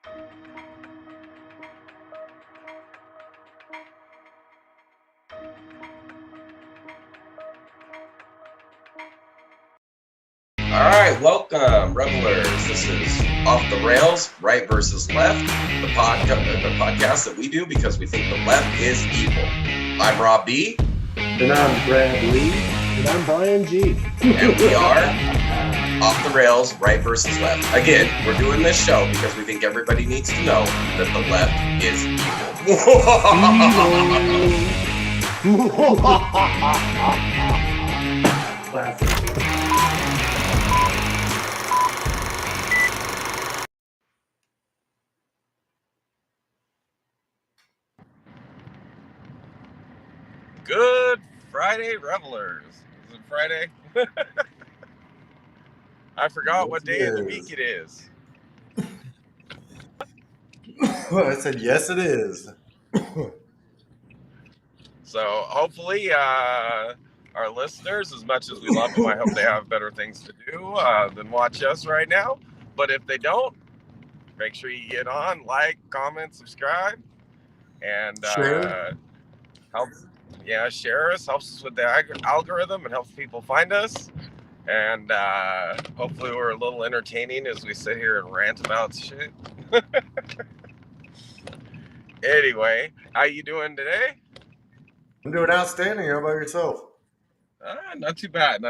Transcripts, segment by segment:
All right, welcome, revelers. This is Off the Rails, Right versus Left, the podcast that we do because we think the left is evil. I'm Rob B. And I'm Brad Lee. And I'm Brian G. And we are Off the Rails, Right versus Left. Again, we're doing this show because we think everybody needs to know that the left is evil. Classic. Good Friday, revelers. Is it Friday? I forgot what day of the week it is. I said, yes, it is. So hopefully our listeners, as much as we love them, I hope they have better things to do than watch us right now. But if they don't, make sure you get on, like, comment, subscribe, and Share. Share us. Helps us with the algorithm and helps people find us. And hopefully we're a little entertaining as we sit here and rant about shit. Anyway, how you doing today? I'm doing outstanding. How about yourself? Not too bad.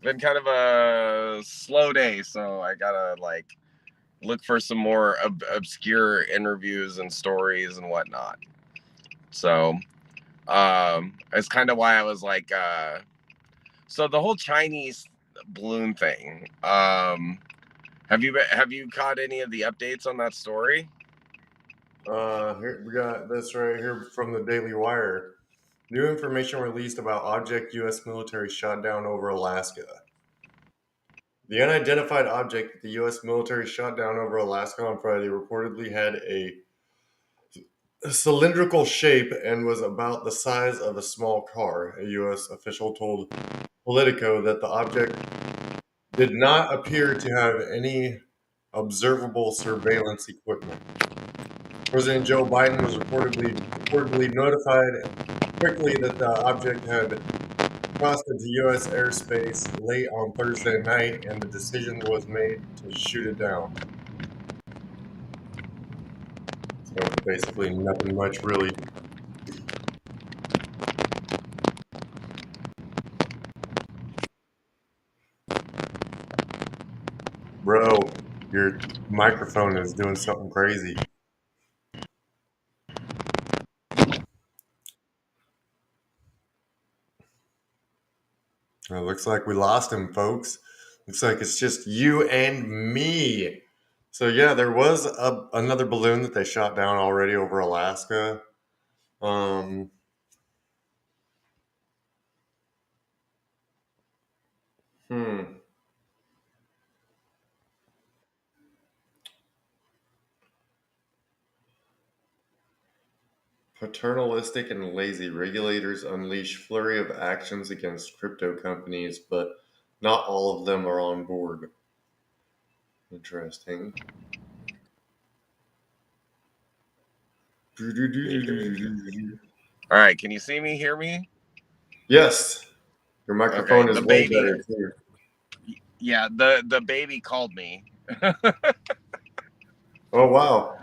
Been kind of a slow day, so I gotta look for some more obscure interviews and stories and whatnot. So it's kind of why I was like, so the whole Chinese balloon thing. Have you caught any of the updates on that story? Here we got this right here from the Daily Wire. New information released about object U.S. military shot down over Alaska. The unidentified object that the U.S. military shot down over Alaska on Friday reportedly had a cylindrical shape and was about the size of a small car. A U.S. official told Politico that the object did not appear to have any observable surveillance equipment. President Joe Biden was reportedly notified quickly that the object had crossed into U.S. airspace late on Thursday night, and the decision was made to shoot it down. So basically nothing much really. Bro, your microphone is doing something crazy. It looks like we lost him, folks. Looks like it's just you and me. So yeah, there was another balloon that they shot down already over Alaska. Paternalistic and lazy regulators unleash flurry of actions against crypto companies, but not all of them are on board. Interesting. All right, can you see me, hear me? Yes, your microphone is way better too. Yeah, the baby called me. Oh wow!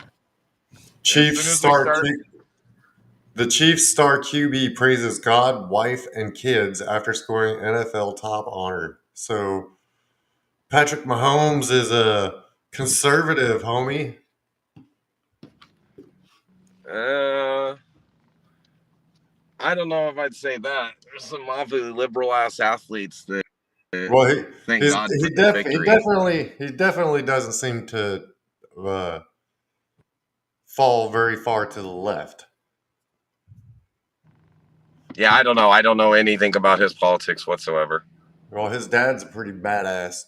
The Chiefs star QB praises God, wife, and kids after scoring NFL top honor. So Patrick Mahomes is a conservative, homie. I don't know if I'd say that. There's some awfully liberal ass athletes that. Well, he definitely doesn't seem to fall very far to the left. Yeah, I don't know. I don't know anything about his politics whatsoever. Well, his dad's a pretty badass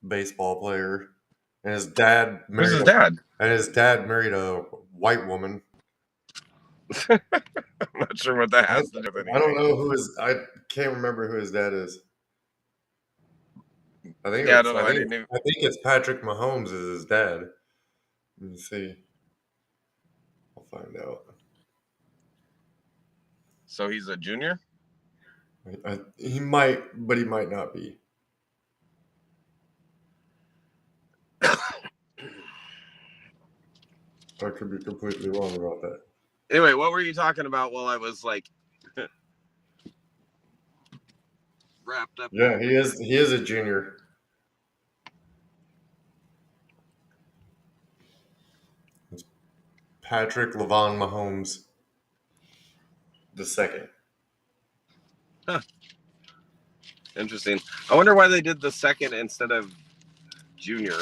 baseball player, and his dad married. Who's his dad? And his dad married a white woman. I'm not sure what that has to do with anything. I don't know I can't remember who his dad is. I think it's Patrick Mahomes is his dad. Let me see. I'll find out. So he's a junior? He might, but he might not be. I could be completely wrong about that. Anyway, what were you talking about while I was like wrapped up? Yeah, he is a junior. It's Patrick LaVon Mahomes II. Huh. Interesting. I wonder why they did the second instead of junior.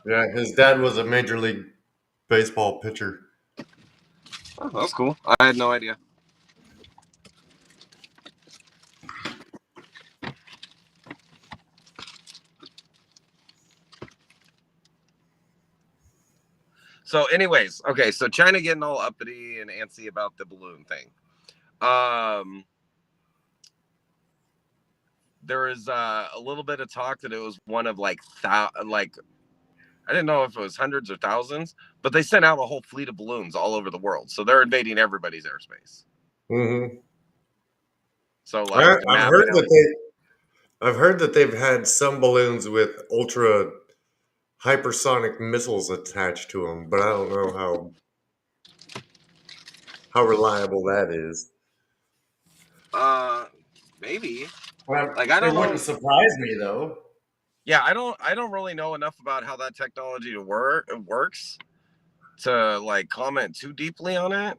Yeah, his dad was a Major League Baseball pitcher. Oh, that's cool. I had no idea. So, anyways, okay. So China getting all uppity and antsy about the balloon thing. There was a little bit of talk that it was one of like I didn't know if it was hundreds or thousands, but they sent out a whole fleet of balloons all over the world. So they're invading everybody's airspace. Mm-hmm. So like I've heard that they've had some balloons with ultra hypersonic missiles attached to them, but I don't know how reliable that is. maybe. Well, Like, I don't it know. wouldn't surprise me though. Yeah, I don't really know enough about how that technology works to like comment too deeply on it.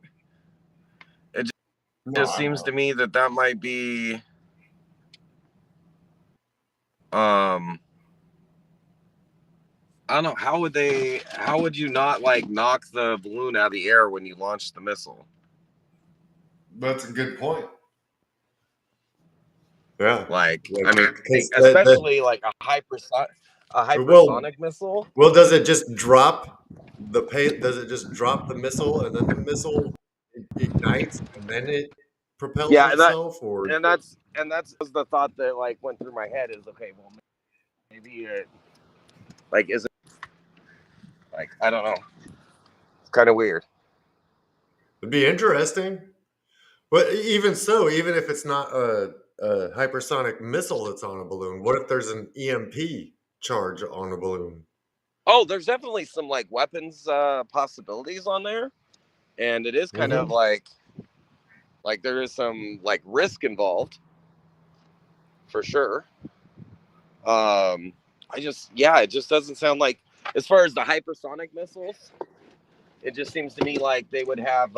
It just seems to me that might be I don't know, how would you not like knock the balloon out of the air when you launch the missile? That's a good point. Yeah. Like, Like, I mean, because especially like a hypersonic missile. well, does it just drop does it just drop the missile and then the missile ignites and then it propels Yeah, itself, or and that's the thought that like went through my head is, okay, well, maybe it like is it like, I don't know. It's kind of weird. it'd be interesting. But even so, even if it's not a hypersonic missile that's on a balloon, what if there's an EMP charge on a balloon? Oh, there's definitely some like weapons possibilities on there, and it is kind of Mm-hmm. like there is some like risk involved for sure. It just doesn't sound like, as far as the hypersonic missiles, it just seems to me like they would have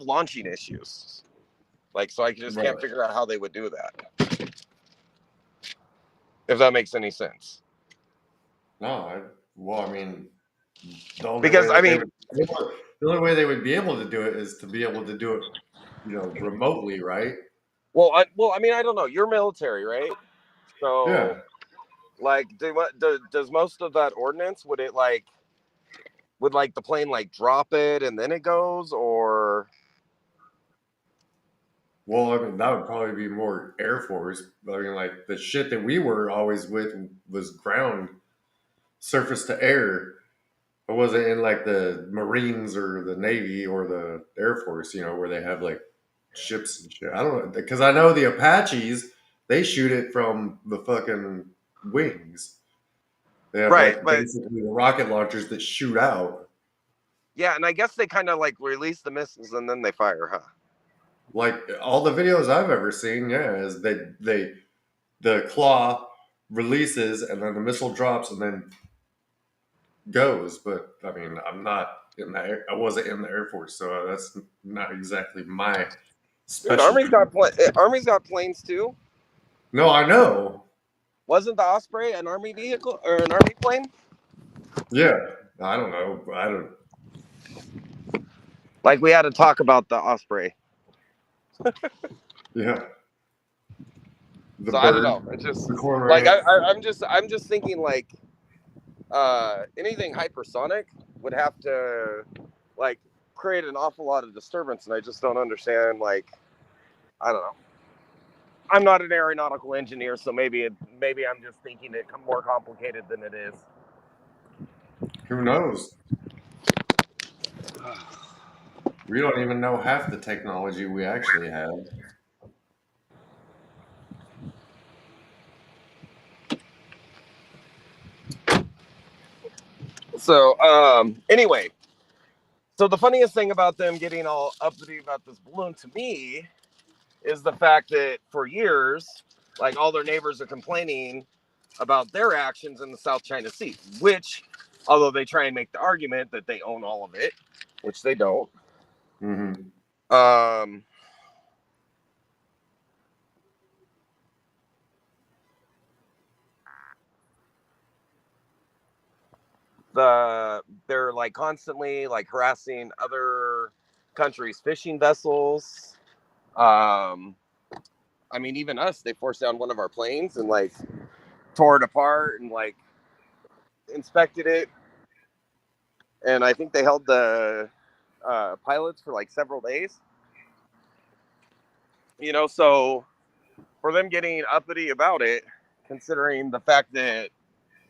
launching issues. Like, so I just can't figure out how they would do that. If that makes any sense. No, I mean, the only way they would be able to do it is to be able to do it, remotely, right? Well, I mean, I don't know. You're military, right? So, Yeah. like, does most of that ordnance, would the plane like drop it and then it goes, or? Well, I mean, that would probably be more Air Force. But I mean, like, the shit that we were always with was ground, surface to air. It wasn't in like the Marines or the Navy or the Air Force, where they have like ships and shit. I don't know, because I know the Apaches, they shoot it from the fucking wings. They have Right, like but basically the rocket launchers that shoot out. yeah, and I guess they kind of like release the missiles and then they fire, huh? Like all the videos I've ever seen, yeah, is the claw releases and then the missile drops and then goes. But I mean, I wasn't in the Air Force, so that's not exactly my Dude, specialty. Army's got planes too. No, I know. Wasn't the Osprey an Army vehicle or an Army plane? Yeah, I don't know. I don't. Like, we had to talk about the Osprey. Yeah. The So bird, I don't know. It's just the corner. like I'm just thinking like anything hypersonic would have to like create an awful lot of disturbance, and I just don't understand. Like, I don't know. I'm not an aeronautical engineer, so maybe I'm just thinking it more complicated than it is. Who knows? We don't even know half the technology we actually have. So, anyway, so the funniest thing about them getting all uppity about this balloon to me is the fact that for years, like all their neighbors are complaining about their actions in the South China Sea, which, although they try and make the argument that they own all of it, which they don't. Mm-hmm. They're like constantly like harassing other countries' fishing vessels. I mean, even us, they forced down one of our planes and like tore it apart and like inspected it. And I think they held the pilots for like several days. You know, so for them getting uppity about it, considering the fact that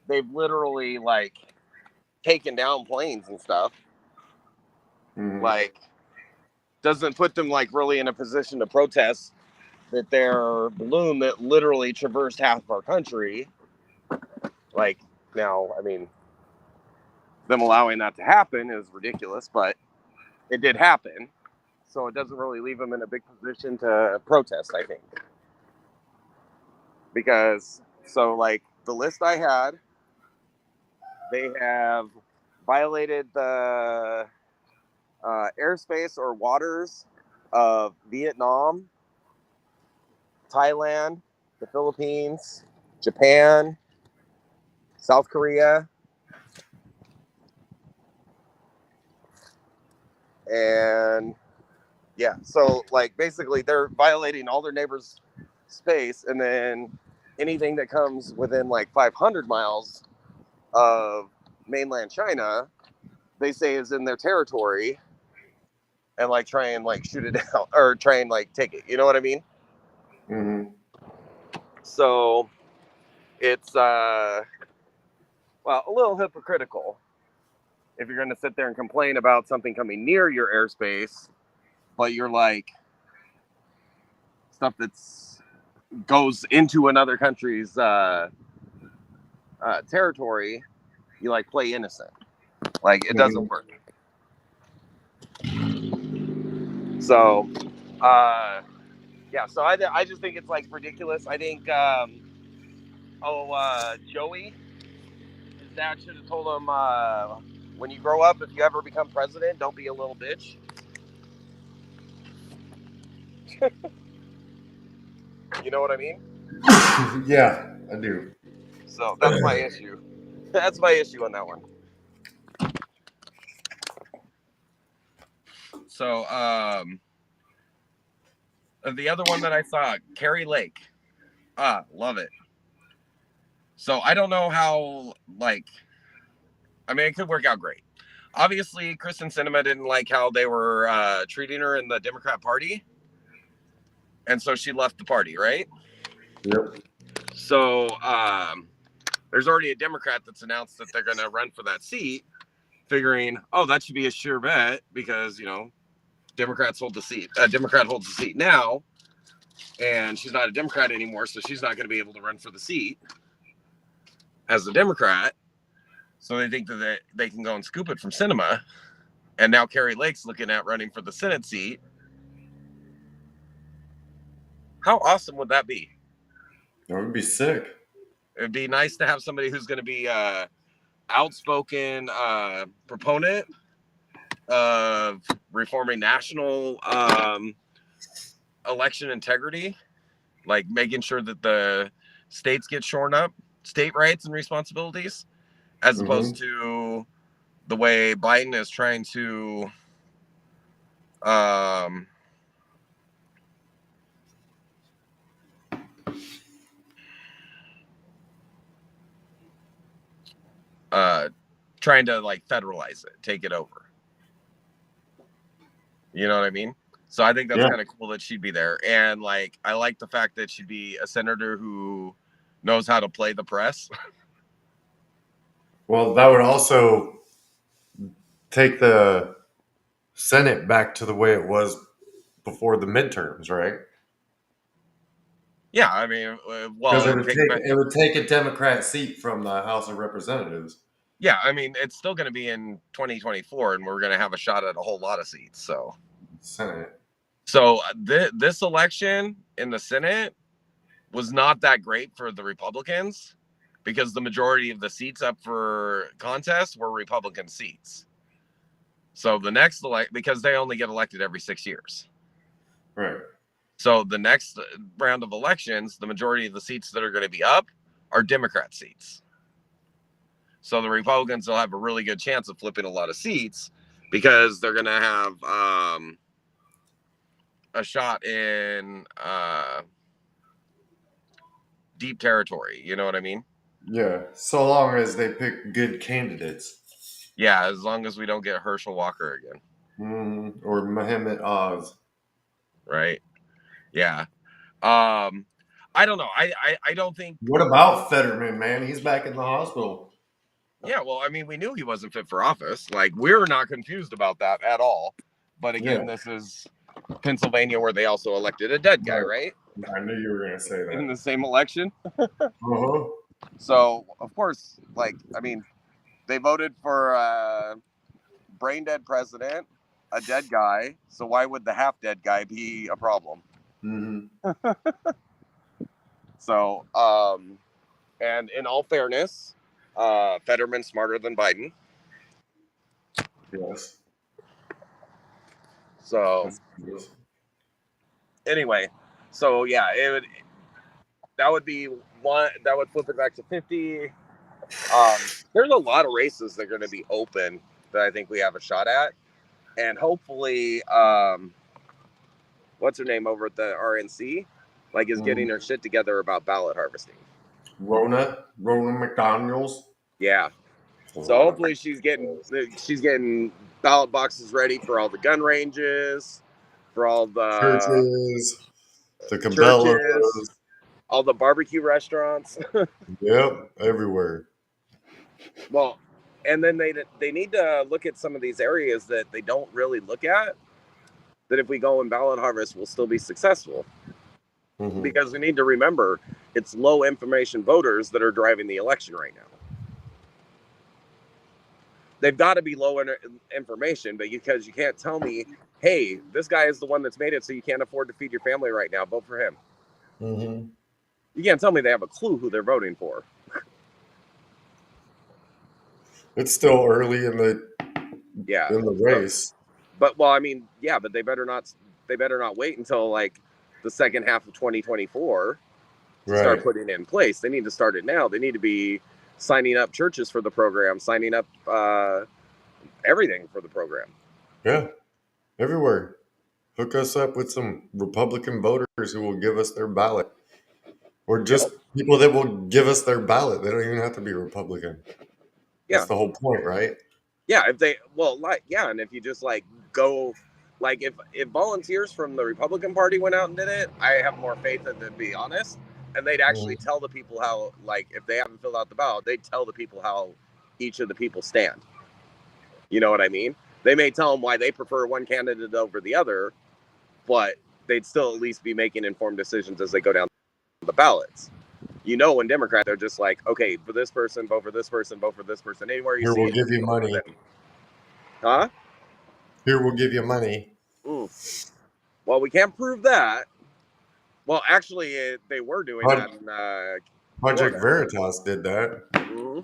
they've literally like taken down planes and stuff, Mm-hmm. like doesn't put them like really in a position to protest that their balloon that literally traversed half of our country, like now, I mean, them allowing that to happen is ridiculous, but it did happen. So it doesn't really leave them in a big position to protest, I think. Because, so like the list I had, they have violated the airspace or waters of Vietnam, Thailand, the Philippines, Japan, South Korea, and yeah, so like basically they're violating all their neighbors' space, and then anything that comes within like 500 miles of mainland China, they say is in their territory, and like try and like shoot it down or try and like take it. You know what I mean? Mm-hmm. So it's well, a little hypocritical if you're going to sit there and complain about something coming near your airspace, but you're like stuff that's goes into another country's territory, you like play innocent. Like it doesn't work. So yeah, so I just think it's like ridiculous. I think Joey, his dad should have told him when you grow up, if you ever become president, don't be a little bitch. You know what I mean? Yeah, I do. So that's my issue. That's my issue on that one. So the other one that I saw, Carrie Lake. Love it. So I don't know how, like, I mean, it could work out great. Obviously, Kristen Sinema didn't like how they were treating her in the Democrat Party. And so she left the party, right? Yep. So there's already a Democrat that's announced that they're going to run for that seat, figuring, oh, that should be a sure bet because, you know, Democrats hold the seat. A Democrat holds the seat now, and she's not a Democrat anymore, so she's not going to be able to run for the seat as a Democrat. So they think that they can go and scoop it from Sinema. And now Carrie Lake's looking at running for the Senate seat. How awesome would that be? That would be sick. It'd be nice to have somebody who's going to be outspoken proponent of reforming national election integrity, like making sure that the states get shorn up, state rights and responsibilities, as opposed to the way Biden is trying to trying to like federalize it, take it over. You know what I mean? So I think that's Yeah. kind of cool that she'd be there. And like, I like the fact that she'd be a senator who knows how to play the press. Well, that would also take the Senate back to the way it was before the midterms, right? Yeah, I mean, well, Because it'd take back. it would take a Democrat seat from the House of Representatives. Yeah, I mean, it's still going to be in 2024, and we're going to have a shot at a whole lot of seats. Senate. So this election in the Senate was not that great for the Republicans because the majority of the seats up for contest were Republican seats. So the next because they only get elected every 6 years. Right. So the next round of elections, the majority of the seats that are going to be up are Democrat seats. So the Republicans will have a really good chance of flipping a lot of seats because they're going to have a shot in deep territory. You know what I mean? Yeah. So long as they pick good candidates. Yeah, as long as we don't get Herschel Walker again. Or Mohammed Oz. Right? Yeah. I don't know. I don't think. What about Fetterman, man? He's back in the hospital. Yeah, well, I mean, we knew he wasn't fit for office. Like, we're not confused about that at all. But again, This is Pennsylvania where they also elected a dead guy, right? I knew you were going to say that. In the same election. Uh-huh. So, of course, like, I mean, they voted for a brain dead president, a dead guy. So why would the half dead guy be a problem? Mm-hmm. So, and in all fairness, Fetterman's smarter than Biden. Yes. So anyway, so yeah, that would be one that would flip it back to 50. There's a lot of races that are going to be open that I think we have a shot at, and hopefully, what's her name over at the RNC, like is getting her shit together about ballot harvesting. Rona McDaniels. Yeah. So hopefully she's getting ballot boxes ready for all the gun ranges, for all the churches, the Cabela's, all the barbecue restaurants. Yep, everywhere. Well, and then they need to look at some of these areas that they don't really look at. That if we go and ballot harvest, we'll still be successful. Mm-hmm. Because we need to remember it's low information voters that are driving the election right now. They've got to be low information, but because you can't tell me, hey, this guy is the one that's made it, so you can't afford to feed your family right now. Vote for him. Mm-hmm. You can't tell me they have a clue who they're voting for. It's still early in the race. But well, I mean, yeah, but they better not wait until like the second half of 2024 to start putting it in place. They need to start it now. They need to be signing up churches for the program, signing up everything for the program. Yeah, everywhere. Hook us up with some Republican voters who will give us their ballot. Or just people that will give us their ballot. They don't even have to be Republican. That's the whole point, right? Yeah, and if you just like go, like if volunteers from the Republican Party went out and did it, I have more faith in them, to be honest. And they'd actually tell the people how, like, if they haven't filled out the ballot, they'd tell the people how each of the people stand. You know what I mean? They may tell them why they prefer one candidate over the other, but they'd still at least be making informed decisions as they go down the ballots. You know, when Democrats are just like, okay, for this person, vote for this person, vote for this person. Anywhere you see, we'll give you money. Huh? Here, we'll give you money. Well, we can't prove that. Well, actually, they were doing that in Project Veritas did that. Mm-hmm.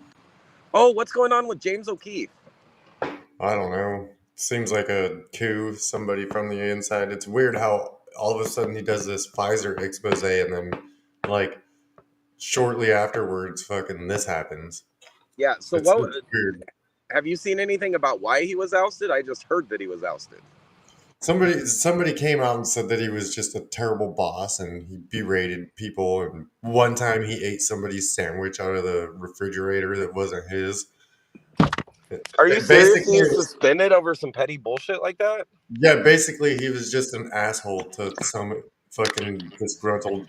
Oh, what's going on with James O'Keefe? I don't know. Seems like a coup, somebody from the inside. It's weird how all of a sudden he does this Pfizer expose and then, like, shortly afterwards, fucking this happens. Yeah, so have you seen anything about why he was ousted? I just heard that he was ousted. Somebody came out and said that he was just a terrible boss and he berated people. And one time he ate somebody's sandwich out of the refrigerator that wasn't his. Are you serious? Basically, He's suspended over some petty bullshit like that? yeah, basically he was just an asshole to some fucking disgruntled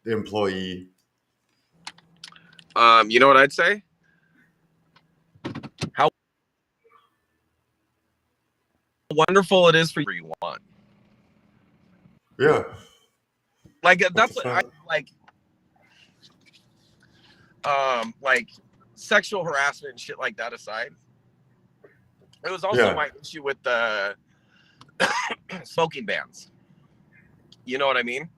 employee. You know what I'd say? How wonderful it is for you want. Yeah. Like What that's the I fuck? like sexual harassment and shit like that aside. It was also Yeah. my issue with the smoking bans. You know what I mean?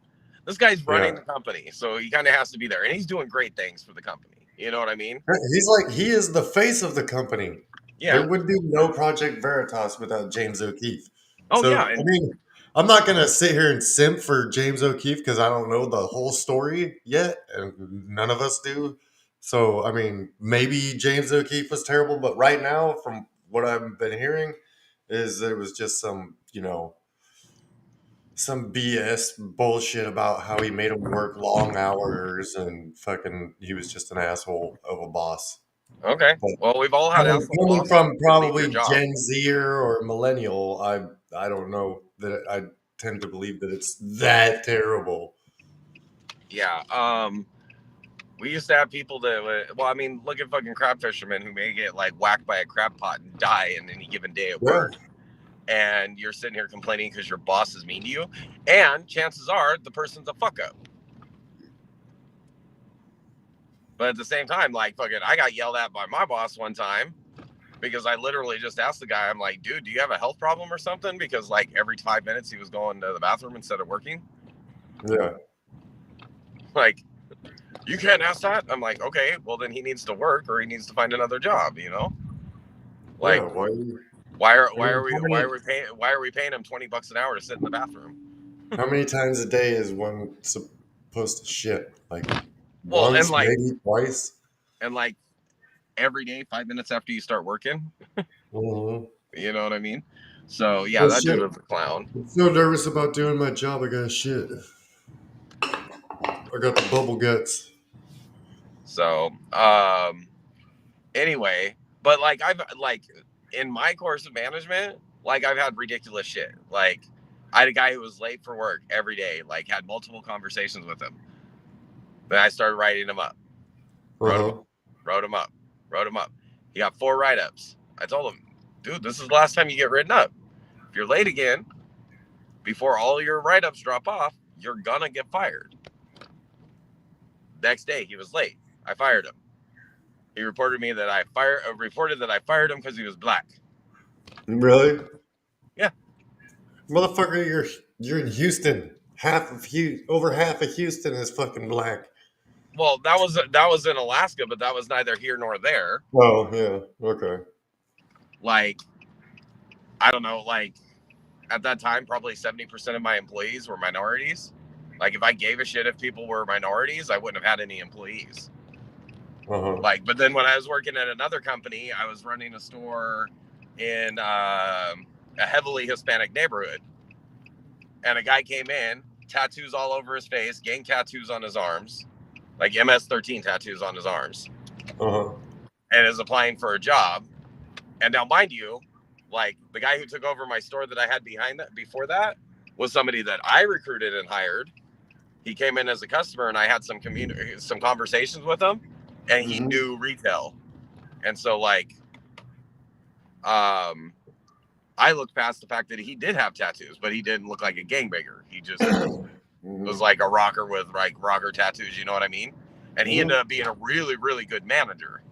This guy's running Yeah. the company, so he kind of has to be there, and he's doing great things for the company. You know what I mean? He is the face of the company. Yeah. There would be no Project Veritas without James O'Keefe. Oh So, yeah, I and mean, I'm not going to sit here and simp for James O'Keefe because I don't know the whole story yet, and none of us do. So, I mean, maybe James O'Keefe was terrible, but right now, from what I've been hearing, is that it was just some BS bullshit about how he made him work long hours and fucking he was just an asshole of a boss. okay. But Well, we've all had asshole coming bosses from that leave your probably job. Gen Zer or millennial, I don't know that I tend to believe that it's that terrible. Yeah. We used to have people that would, well, I mean, look at fucking crab fishermen who may get like whacked by a crab pot and die in any given day at Yeah. work. And you're sitting here complaining because your boss is mean to you. And chances are the person's a fuck up. But at the same time, like, fucking, I got yelled at by my boss one time because I literally just asked the guy, I'm like, dude, do you have a health problem or something? Because like every 5 minutes he was going to the bathroom instead of working. Yeah. Like, you can't ask that. I'm like, okay, well then he needs to work or he needs to find another job, you know? Like, Yeah. why are we paying him $20 an hour to sit in the bathroom? How many times a day is one supposed to shit? Like Well, once, maybe twice. and like every day, 5 minutes after you start working. Mm-hmm. You know what I mean? So yeah, Oh that shit! dude was a clown. I'm so nervous about doing my job. I got shit. I got the bubble guts. So anyway, but like I've like in my course of management, like I've had ridiculous shit. Like I had a guy who was late for work every day, like had multiple conversations with him. Then I started writing him up. Wrote him Uh-huh. up, wrote him up, wrote him up. He got 4 write-ups. I told him, dude, this is the last time you get written up. If you're late again, before all your write-ups drop off, you're gonna get fired. Next day, he was late. I fired him. He reported that I fired him because he was black. Really? Yeah. Motherfucker, you're in Houston. Over half of Houston is fucking black. Well, that was in Alaska, but that was neither here nor there. Oh, yeah. Okay. Like, I don't know, like at that time, probably 70% of my employees were minorities. Like, if I gave a shit if people were minorities, I wouldn't have had any employees. Uh-huh. Like, but then when I was working at another company, I was running a store in a heavily Hispanic neighborhood. And a guy came in, tattoos all over his face, gang tattoos on his arms, like MS-13 tattoos on his arms, Uh-huh. and is applying for a job. And now, mind you, like the guy who took over my store that I had before that was somebody that I recruited and hired. He came in as a customer, and I had some conversations with him, and he Mhm. knew retail. And so, like, I looked past the fact that he did have tattoos, but he didn't look like a gangbanger. He just was like a rocker with like rocker tattoos, you know what I mean? And he ended up being a really, really good manager.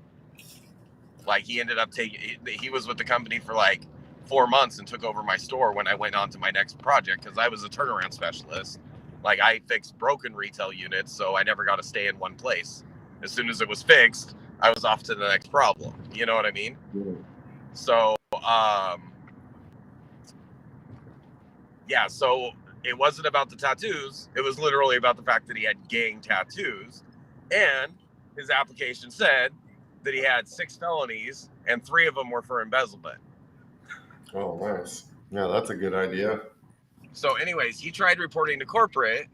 Like he ended up he was with the company for like 4 months and took over my store when I went on to my next project because I was a turnaround specialist. Like I fixed broken retail units, so I never got to stay in one place. As soon as it was fixed, I was off to the next problem. You know what I mean? So, yeah, so it wasn't about the tattoos. It was literally about the fact that he had gang tattoos. And his application said that he had 6 felonies and 3 of them were for embezzlement. Oh, nice. Yeah, that's a good idea. So anyways, he tried reporting to corporate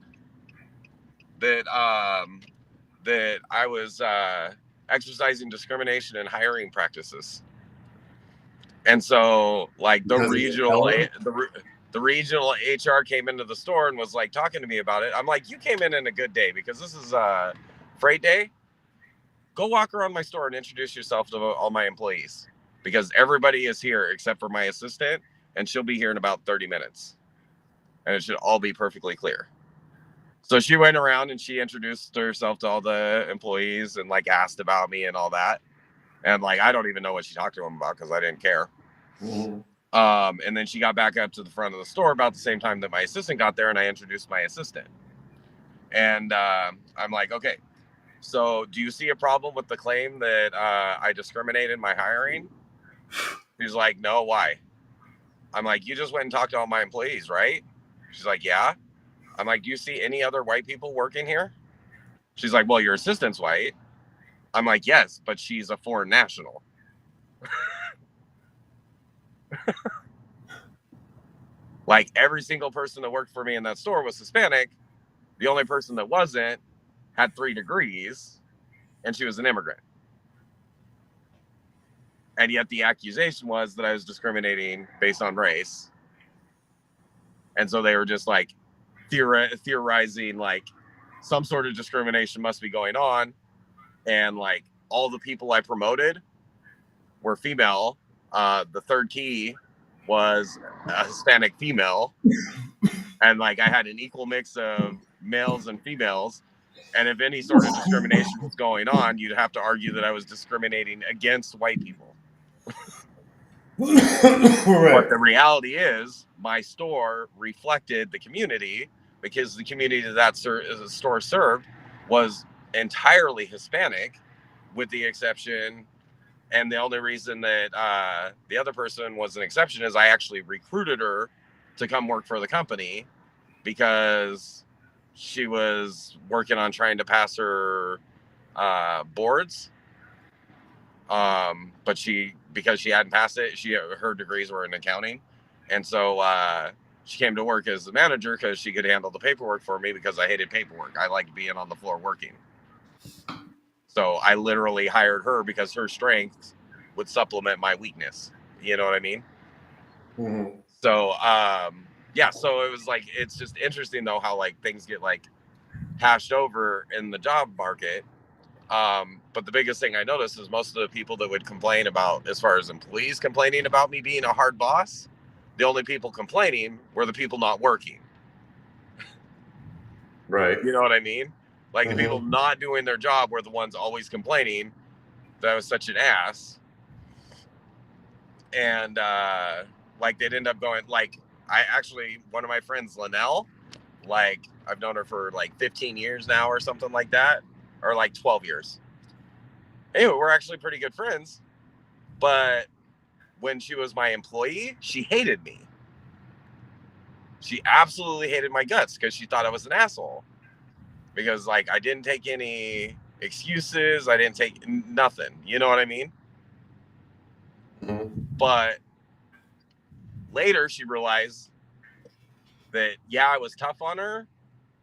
that that I was exercising discrimination in hiring practices. And so like the Because regional HR came into the store and was like talking to me about it. I'm like, you came in a good day because this is freight day. Go walk around my store and introduce yourself to all my employees, because everybody is here except for my assistant, and she'll be here in about 30 minutes. And it should all be perfectly clear. So she went around and she introduced herself to all the employees and like asked about me and all that. And like, I don't even know what she talked to them about because I didn't care. Mhm. And then she got back up to the front of the store about the same time that my assistant got there, and I introduced my assistant. And I'm like, okay, so do you see a problem with the claim that I discriminate in my hiring? She's like, no, why? I'm like, you just went and talked to all my employees, right? She's like, yeah. I'm like, do you see any other white people working here? She's like, well, your assistant's white. I'm like, yes, but she's a foreign national. Like every single person that worked for me in that store was Hispanic. The only person that wasn't had 3 degrees, and she was an immigrant. And yet the accusation was that I was discriminating based on race. And so they were just like theorizing like some sort of discrimination must be going on. And like all the people I promoted were female. The third key was a Hispanic female. And like I had an equal mix of males and females. And if any sort of discrimination was going on, you'd have to argue that I was discriminating against white people. Right. But the reality is, my store reflected the community, because the community that store served was entirely Hispanic, with the exception, and the only reason that the other person was an exception is I actually recruited her to come work for the company because she was working on trying to pass her boards. But because she hadn't passed it, her degrees were in accounting, and so she came to work as the manager because she could handle the paperwork for me, because I hated paperwork. I liked being on the floor working. So I literally hired her because her strength would supplement my weakness. You know what I mean? Mm-hmm. So yeah, so it was like, it's just interesting though how like things get like hashed over in the job market. But the biggest thing I noticed is most of the people that would complain about, as far as employees complaining about me being a hard boss, the only people complaining were the people not working. Right. You know what I mean? Like Mhm. the people not doing their job were the ones always complaining that I was such an ass. And like they'd end up going, like, one of my friends, Linnell, like I've known her for like 15 years now or something like that, or like 12 years. Anyway, we're actually pretty good friends. But when she was my employee, she hated me. She absolutely hated my guts because she thought I was an asshole. Because like I didn't take any excuses, I didn't take nothing. You know what I mean? Mhm. But later she realized that yeah, I was tough on her,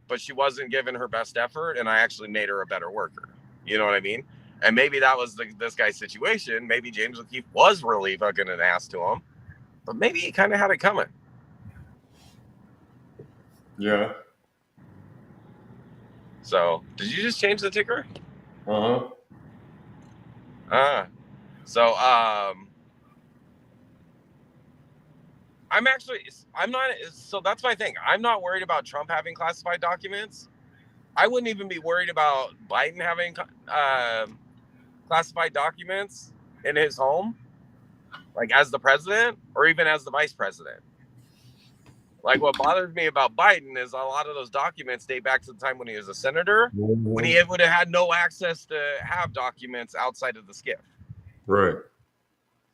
but she wasn't giving her best effort, and I actually made her a better worker. You know what I mean? And maybe that was this guy's situation. Maybe James O'Keefe was really fucking an ass to him, but maybe he kind of had it coming. Yeah. So, did you just change the ticker? Uh-huh. So, I'm not, so that's my thing. I'm not worried about Trump having classified documents. I wouldn't even be worried about Biden having classified documents in his home, like as the president or even as the vice president. Like what bothers me about Biden is a lot of those documents date back to the time when he was a senator, when he would have had no access to have documents outside of the skiff. Right.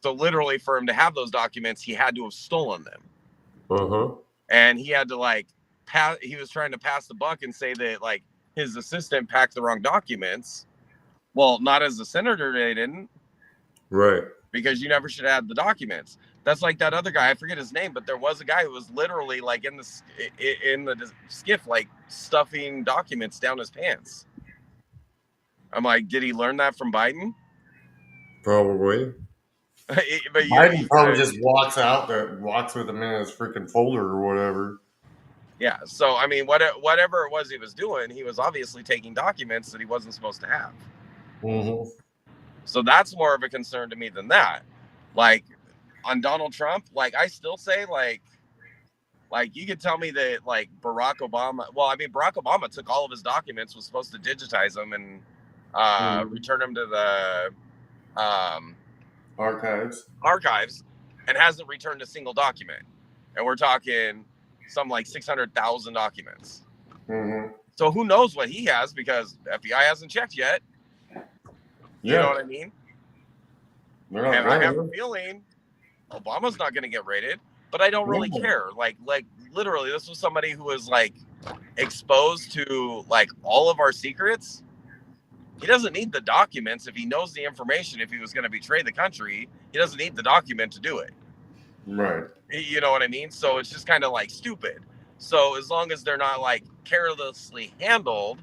So literally for him to have those documents, he had to have stolen them. Uh-huh. And he had to he was trying to pass the buck and say that like his assistant packed the wrong documents. Well, not as a senator, they didn't. Right. Because you never should have the documents. That's like that other guy, I forget his name, but there was a guy who was literally like in the skiff, like stuffing documents down his pants. I'm like, did he learn that from Biden? Probably. But Biden probably just walks out there, walks with him in his freaking folder or whatever. yeah. So I mean, whatever it was he was doing, he was obviously taking documents that he wasn't supposed to have. Mm-hmm. So that's more of a concern to me than that. Like on Donald Trump, like I still say like you could tell me that like Barack Obama. Well, I mean Barack Obama took all of his documents, was supposed to digitize them and return them to the archives, and hasn't returned a single document. And we're talking some like 600,000 documents. Mm-hmm. So who knows what he has, because FBI hasn't checked yet. You know what I mean? And I have a feeling Obama's not going to get raided, but I don't really care. Like literally, this was somebody who was like exposed to like all of our secrets. He doesn't need the documents if he knows the information. If he was going to betray the country, he doesn't need the document to do it. Right. You know what I mean? So it's just kind of like stupid. So as long as they're not like carelessly handled,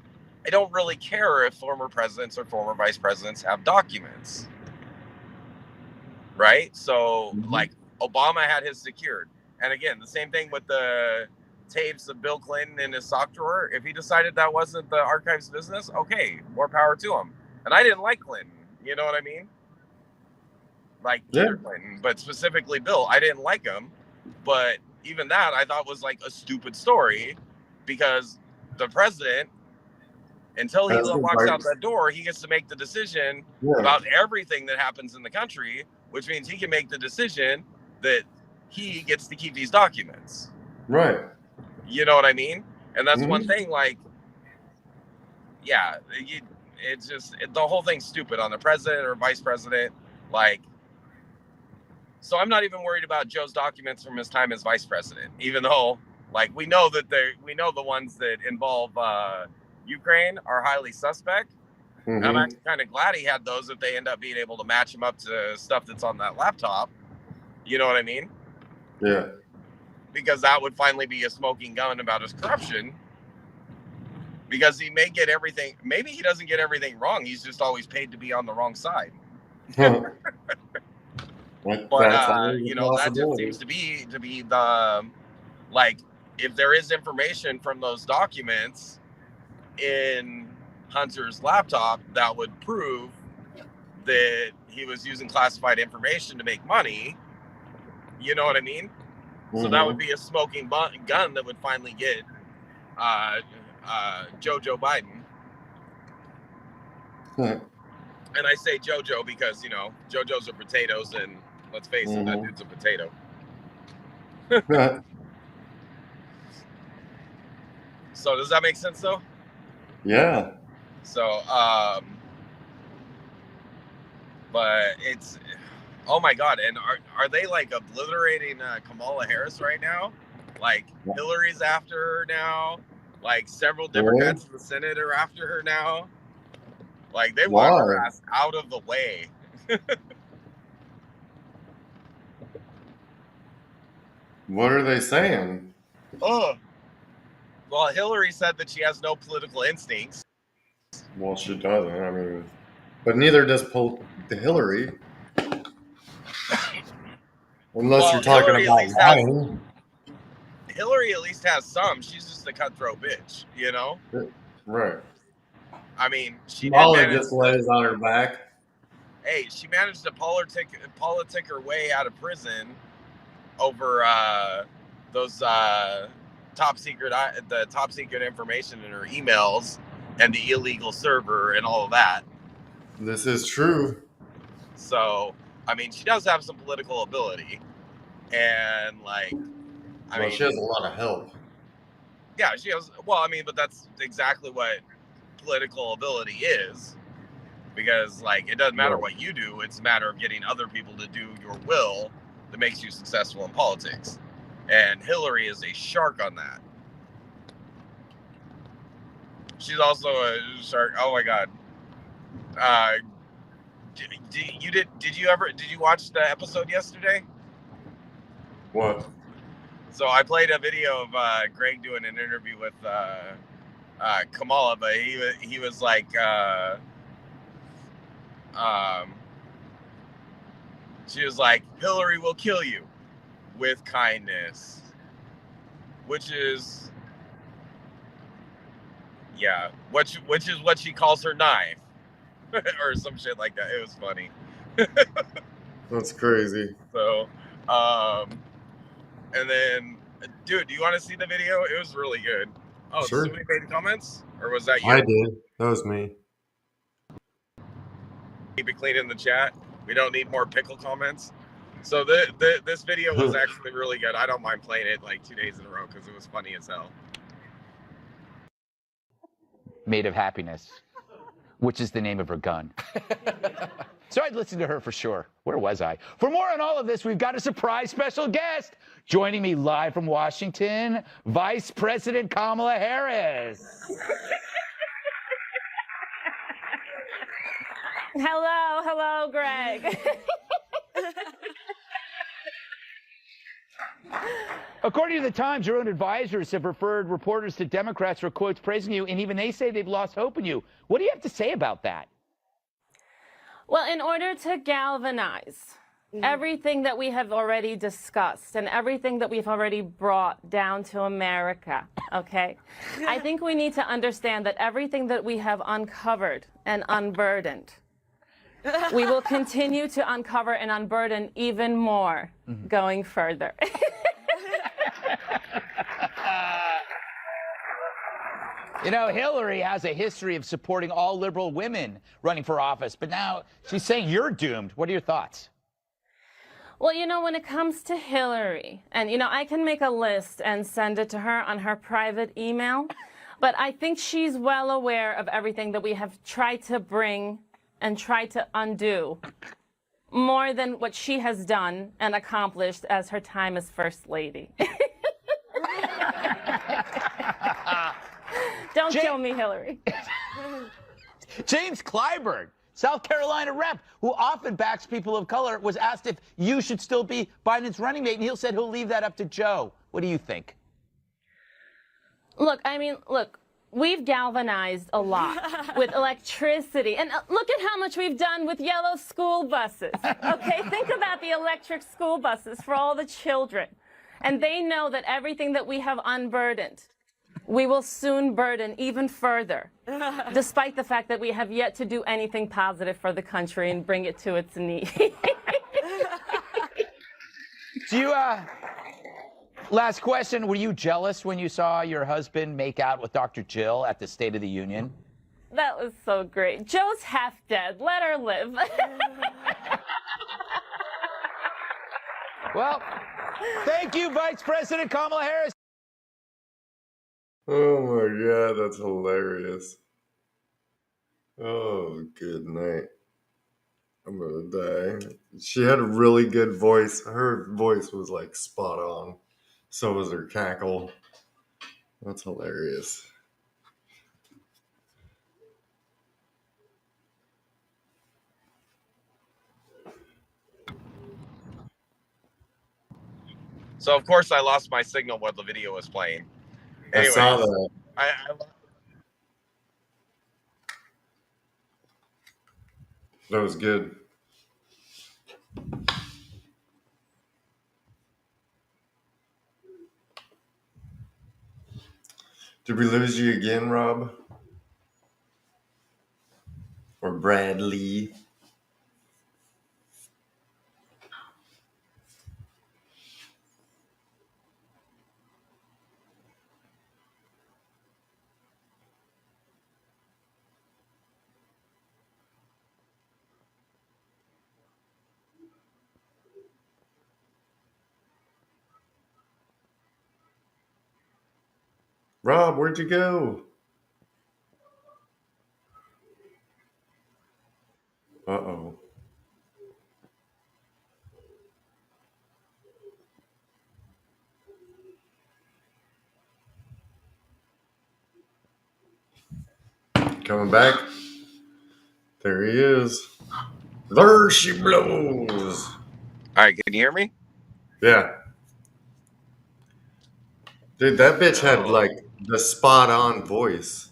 I don't really care if former presidents or former vice presidents have documents. Right? So like Obama had his secured. And again, the same thing with the tapes of Bill Clinton in his sock drawer. If he decided that wasn't the archives business, okay, more power to him. And I didn't like Clinton. You know what I mean? Like either Clinton, but specifically Bill. I didn't like him. But even that I thought was like a stupid story, because the president, until he walks out that door, he gets to make the decision about everything that happens in the country, which means he can make the decision that he gets to keep these documents. Right. You know what I mean? And that's one thing, like, yeah, it's just, the whole thing's stupid on the president or vice president. Like, so I'm not even worried about Joe's documents from his time as vice president, even though, like, we know the ones that involve Ukraine are highly suspect. Mm-hmm. I'm actually kind of glad he had those if they end up being able to match him up to stuff that's on that laptop. You know what I mean? Yeah. Because that would finally be a smoking gun about his corruption. Because he may get everything. Maybe he doesn't get everything wrong. He's just always paid to be on the wrong side. But you know, that just seems to be the, like, if there is information from those documents in Hunter's laptop that would prove that he was using classified information to make money, you know what I mean? So that would be a smoking gun that would finally get Joe Biden. And I say JoJo because, you know, JoJo's are potatoes, and let's face it, that dude's a potato. So does that make sense though? Yeah. So, but it's, oh my God. And are they like obliterating Kamala Harris right now? Like Hillary's after her now. Like several Democrats in the Senate are after her now. Like they want her ass out of the way. What are they saying? Oh, well, Hillary said that she has no political instincts. Well, she doesn't. I mean, but neither does Hillary. Unless you're talking about lying. Hillary at least has some. She's just a cutthroat bitch, you know? Right. I mean, she just lays on her back. Hey, she managed to politic her way out of prison over those top secret information in her emails and the illegal server and all of that. This is true. So, I mean, she does have some political ability, and like, I mean, she has a lot of help. Yeah, she has. Well, I mean, but that's exactly what political ability is, because like it doesn't matter what you do; it's a matter of getting other people to do your will that makes you successful in politics. And Hillary is a shark on that. She's also a shark. Oh my God. Did you watch the episode yesterday? What? So I played a video of Greg doing an interview with Kamala, but he was like She was like, Hillary will kill you with kindness, which is, yeah, which is what she calls her knife or some shit like that. It was funny. That's crazy. So, and then, dude, do you want to see the video? It was really good. Oh, Sure. somebody made comments? Or was that you? I did. That was me. Keep it clean in the chat. We don't need more pickle comments. So this video was actually really good. I don't mind playing it like 2 days in a row because it was funny as hell. Made of happiness, which is the name of her gun. So I'd listen to her for sure. Where was I? For more on all of this, we've got a surprise special guest. Joining me live from Washington, Vice President Kamala Harris. Hello, Greg. According to the Times, your own advisors have referred reporters to Democrats for quotes praising you, and even they say they've lost hope in you. What do you have to say about that? Well, in order to galvanize everything that we have already discussed and everything that we've already brought down to America, okay, I think we need to understand that everything that we have uncovered and unburdened, we will continue to uncover and unburden even more going further. You know, Hillary has a history of supporting all liberal women running for office, but now she's saying you're doomed. What are your thoughts? Well, you know, when it comes to Hillary, and, you know, I can make a list and send it to her on her private email, but I think she's well aware of everything that we have tried to bring and tried to undo more than what she has done and accomplished as her time as First Lady. Don't kill me, Hillary. James Clyburn, South Carolina rep, who often backs people of color, was asked if you should still be Biden's running mate, and he said he'll leave that up to Joe. What do you think? Look, we've galvanized a lot with electricity. And look at how much we've done with yellow school buses. Okay, think about the electric school buses for all the children. And they know that everything that we have unburdened, we will soon burden even further, despite the fact that we have yet to do anything positive for the country and bring it to its knees. Last question, were you jealous when you saw your husband make out with Dr. Jill at the State of the Union? That was so great. Joe's half dead. Let her live. Well, thank you, Vice President Kamala Harris. Oh my God, that's hilarious. Oh, good night. I'm gonna die. She had a really good voice. Her voice was like spot on. So was her cackle. That's hilarious. So of course I lost my signal while the video was playing. Anyways, I saw that. That was good. Did we lose you again, Rob? Or Bradley? Rob, where'd you go? Uh-oh. Coming back. There he is. There she blows. All right, can you hear me? Yeah. Dude, that bitch had like the spot on voice.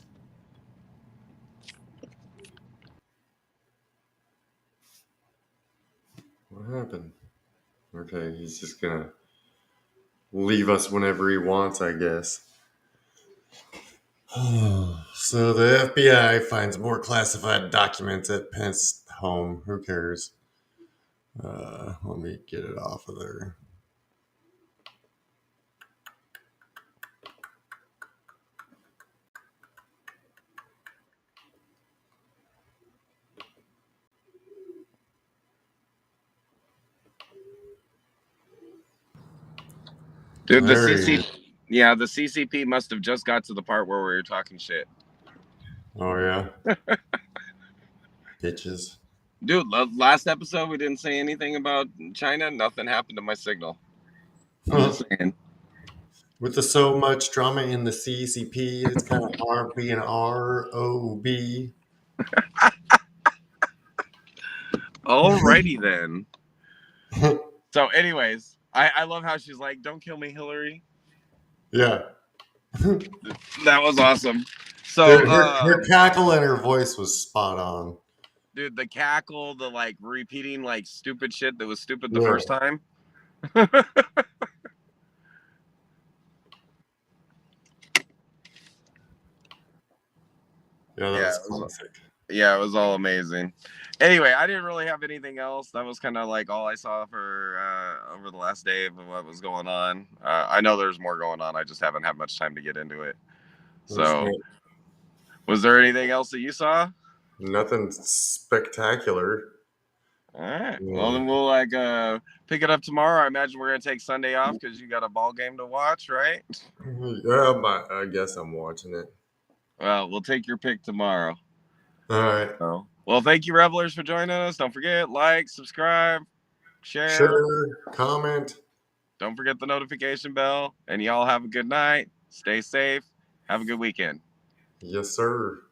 What happened? Okay, he's just gonna leave us whenever he wants, I guess. So the FBI finds more classified documents at Pence's home. Who cares? Let me get it off of there. Dude, the There he CC, is. yeah, the CCP must have just got to the part where we were talking shit. Oh yeah, bitches. Dude, last episode we didn't say anything about China. Nothing happened to my signal. I'm just saying. With the so much drama in the CCP, it's kind of hard being ROB. Alrighty then. So, anyways, I love how she's like, "Don't kill me, Hillary." Yeah. That was awesome. So, Her cackle and her voice was spot on. dude, the cackle, the like repeating like stupid shit that was stupid the Yeah. first time. Yeah, that Yeah, was it was- classic. Yeah, it was all amazing. Anyway, I didn't really have anything else. That was kind of like all I saw for over the last day of what was going on. I know there's more going on. I just haven't had much time to get into it. So, was there anything else that you saw? Nothing spectacular. All right. Well, then we'll like pick it up tomorrow. I imagine we're gonna take Sunday off because you got a ball game to watch, right? Yeah, I guess I'm watching it. Well, we'll take your pick tomorrow. All right. So, well, thank you, revelers, for joining us. Don't forget, like, subscribe, share. Comment. Don't forget the notification bell. And y'all have a good night. Stay safe. Have a good weekend. Yes, sir.